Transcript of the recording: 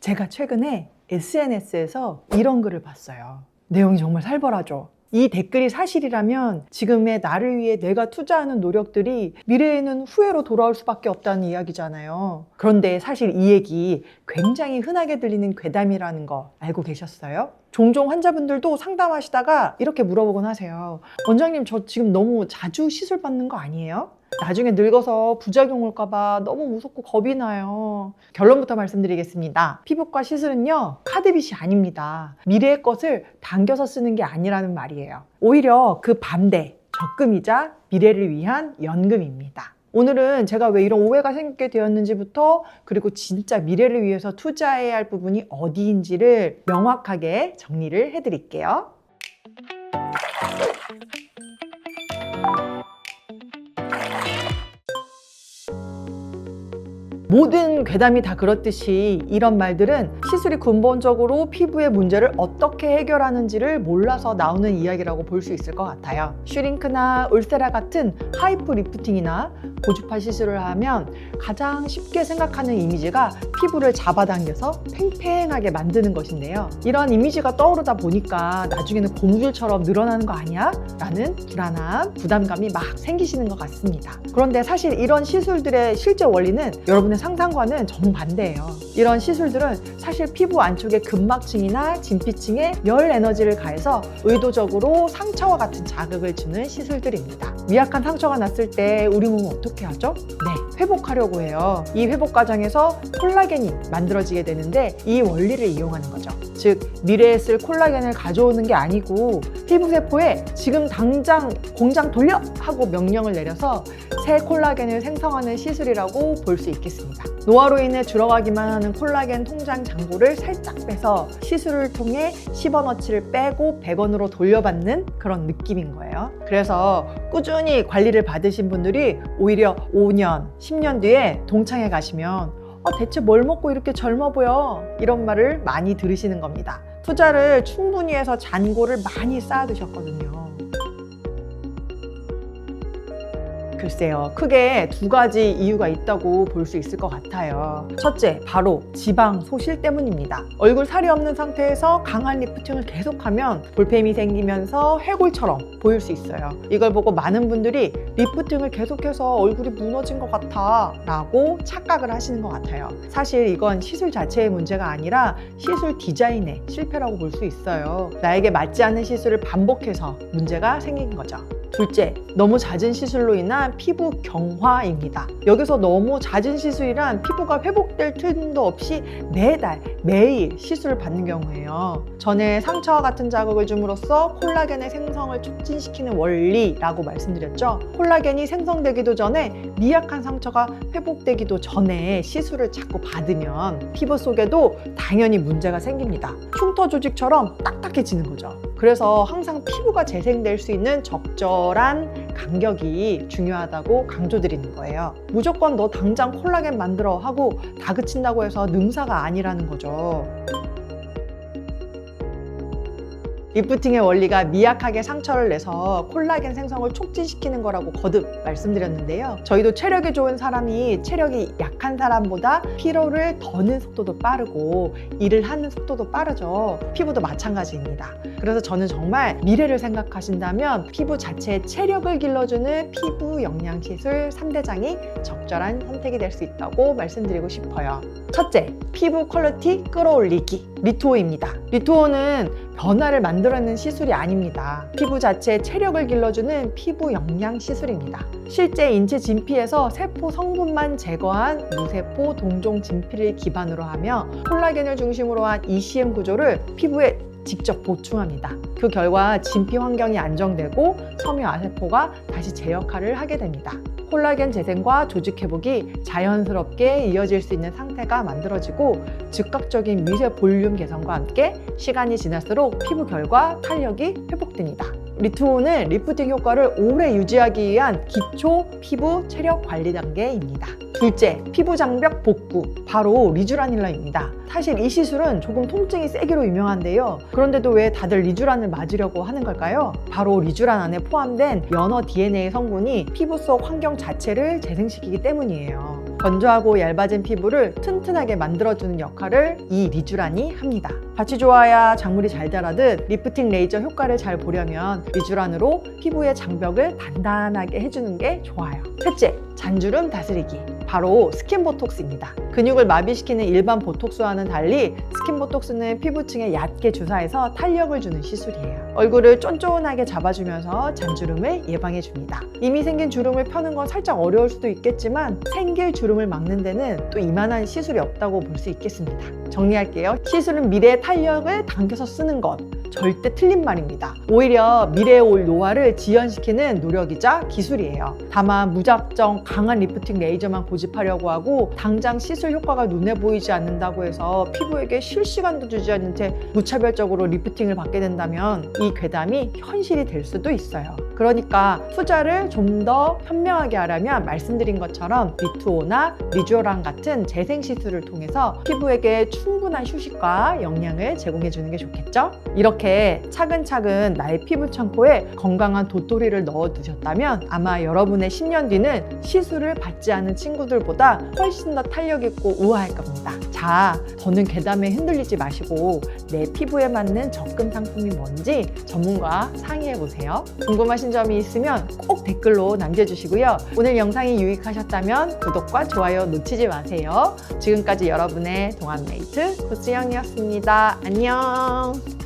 제가 최근에 SNS에서 이런 글을 봤어요. 내용이 정말 살벌하죠. 이 댓글이 사실이라면 지금의 나를 위해 내가 투자하는 노력들이 미래에는 후회로 돌아올 수밖에 없다는 이야기잖아요. 그런데 사실 이 얘기 굉장히 흔하게 들리는 괴담이라는 거 알고 계셨어요? 종종 환자분들도 상담하시다가 이렇게 물어보곤 하세요. 원장님, 저 지금 너무 자주 시술 받는 거 아니에요? 나중에 늙어서 부작용 올까봐 너무 무섭고 겁이 나요. 결론부터 말씀드리겠습니다. 피부과 시술은요, 카드빚이 아닙니다. 미래의 것을 당겨서 쓰는 게 아니라는 말이에요. 오히려 그 반대, 적금이자 미래를 위한 연금입니다. 오늘은 제가 왜 이런 오해가 생기게 되었는지부터, 그리고 진짜 미래를 위해서 투자해야 할 부분이 어디인지를 명확하게 정리를 해드릴게요. 모든 괴담이 다 그렇듯이 이런 말들은 시술이 근본적으로 피부의 문제를 어떻게 해결하는지를 몰라서 나오는 이야기라고 볼 수 있을 것 같아요. 슈링크나 울세라 같은 하이프 리프팅이나 고주파 시술을 하면 가장 쉽게 생각하는 이미지가 피부를 잡아당겨서 팽팽하게 만드는 것인데요. 이런 이미지가 떠오르다 보니까 나중에는 고무줄처럼 늘어나는 거 아니야? 라는 불안함, 부담감이 막 생기시는 것 같습니다. 그런데 사실 이런 시술들의 실제 원리는 여러분의 상상과는 정반대예요. 이런 시술들은 사실 피부 안쪽의 근막층이나 진피층에 열 에너지를 가해서 의도적으로 상처와 같은 자극을 주는 시술들입니다. 미약한 상처가 났을 때 우리 몸은 어떻게 하죠? 네, 회복하려고 해요. 이 회복 과정에서 콜라겐이 만들어지게 되는데 이 원리를 이용하는 거죠. 즉, 미래에 쓸 콜라겐을 가져오는 게 아니고 피부세포에 지금 당장 공장 돌려! 하고 명령을 내려서 새 콜라겐을 생성하는 시술이라고 볼 수 있겠습니다. 노화로 인해 줄어가기만 하는 콜라겐 통장 잔고를 살짝 빼서 시술을 통해 10원어치를 빼고 100원으로 돌려받는 그런 느낌인 거예요. 그래서 꾸준히 관리를 받으신 분들이 오히려 5년, 10년 뒤에 동창회 가시면 대체 뭘 먹고 이렇게 젊어 보여? 이런 말을 많이 들으시는 겁니다. 투자를 충분히 해서 잔고를 많이 쌓아두셨거든요. 글쎄요, 크게 두 가지 이유가 있다고 볼 수 있을 것 같아요. 첫째, 바로 지방 소실 때문입니다. 얼굴 살이 없는 상태에서 강한 리프팅을 계속하면 볼펜이 생기면서 해골처럼 보일 수 있어요. 이걸 보고 많은 분들이 리프팅을 계속해서 얼굴이 무너진 것 같아 라고 착각을 하시는 것 같아요. 사실 이건 시술 자체의 문제가 아니라 시술 디자인의 실패라고 볼 수 있어요. 나에게 맞지 않는 시술을 반복해서 문제가 생긴 거죠. 둘째, 너무 잦은 시술로 인한 피부 경화입니다. 여기서 너무 잦은 시술이란 피부가 회복될 틈도 없이 매달, 매일 시술을 받는 경우예요. 전에 상처와 같은 자극을 줌으로써 콜라겐의 생성을 촉진시키는 원리라고 말씀드렸죠. 콜라겐이 생성되기도 전에 미약한 상처가 회복되기도 전에 시술을 자꾸 받으면 피부 속에도 당연히 문제가 생깁니다. 흉터 조직처럼 딱딱해지는 거죠. 그래서 항상 피부가 재생될 수 있는 적절한 간격이 중요하다고 강조드리는 거예요. 무조건 너 당장 콜라겐 만들어 하고 다그친다고 해서 능사가 아니라는 거죠. 리프팅의 원리가 미약하게 상처를 내서 콜라겐 생성을 촉진시키는 거라고 거듭 말씀드렸는데요. 저희도 체력이 좋은 사람이 체력이 약한 사람보다 피로를 더는 속도도 빠르고 일을 하는 속도도 빠르죠. 피부도 마찬가지입니다. 그래서 저는 정말 미래를 생각하신다면 피부 자체의 체력을 길러주는 피부 영양시술 3대장이 적절한 선택이 될 수 있다고 말씀드리고 싶어요. 첫째, 피부 퀄리티 끌어올리기 리투오입니다. 리투오는 변화를 만들어내는 시술이 아닙니다. 피부 자체의 체력을 길러주는 피부 영양 시술입니다. 실제 인체 진피에서 세포 성분만 제거한 무세포 동종 진피를 기반으로 하며 콜라겐을 중심으로 한 ECM 구조를 피부에 직접 보충합니다. 그 결과 진피 환경이 안정되고 섬유아세포가 다시 제 역할을 하게 됩니다. 콜라겐 재생과 조직 회복이 자연스럽게 이어질 수 있는 상태가 만들어지고 즉각적인 미세 볼륨 개선과 함께 시간이 지날수록 피부 결과 탄력이 회복됩니다. 리투오는 리프팅 효과를 오래 유지하기 위한 기초 피부 체력 관리 단계입니다. 둘째, 피부 장벽 복구, 바로 리쥬라닐러입니다. 사실 이 시술은 조금 통증이 세기로 유명한데요. 그런데도 왜 다들 리쥬란을 맞으려고 하는 걸까요? 바로 리쥬란 안에 포함된 연어 DNA 성분이 피부 속 환경 자체를 재생시키기 때문이에요. 건조하고 얇아진 피부를 튼튼하게 만들어주는 역할을 이 리쥬란이 합니다. 밭이 좋아야 작물이 잘 자라듯 리프팅 레이저 효과를 잘 보려면 리쥬란으로 피부의 장벽을 단단하게 해주는 게 좋아요. 셋째, 잔주름 다스리기. 바로 스킨보톡스입니다. 근육을 마비시키는 일반 보톡스와는 달리 스킨보톡스는 피부층에 얕게 주사해서 탄력을 주는 시술이에요. 얼굴을 쫀쫀하게 잡아주면서 잔주름을 예방해줍니다. 이미 생긴 주름을 펴는 건 살짝 어려울 수도 있겠지만 생길 주름을 막는 데는 또 이만한 시술이 없다고 볼 수 있겠습니다. 정리할게요. 시술은 미래의 탄력을 당겨서 쓰는 것. 절대 틀린 말입니다. 오히려 미래에 올 노화를 지연시키는 노력이자 기술이에요. 다만 무작정 강한 리프팅 레이저만 고집하려고 하고 당장 시술 효과가 눈에 보이지 않는다고 해서 피부에게 쉴 시간도 주지 않는 채 무차별적으로 리프팅을 받게 된다면 이 괴담이 현실이 될 수도 있어요. 그러니까 투자를 좀 더 현명하게 하려면 말씀드린 것처럼 리투오나 리쥬란 같은 재생 시술을 통해서 피부에게 충분한 휴식과 영양을 제공해 주는 게 좋겠죠? 이렇게 차근차근 나의 피부 창고에 건강한 도토리를 넣어 두셨다면 아마 여러분의 10년 뒤는 시술을 받지 않은 친구들보다 훨씬 더 탄력 있고 우아할 겁니다. 자, 더는 괴담에 흔들리지 마시고 내 피부에 맞는 적금 상품이 뭔지 전문가와 상의해 보세요. 궁금하신 점이 있으면 꼭 댓글로 남겨주시고요. 오늘 영상이 유익하셨다면 구독과 좋아요 놓치지 마세요. 지금까지 여러분의 동안메이트 고수영이었습니다. 안녕.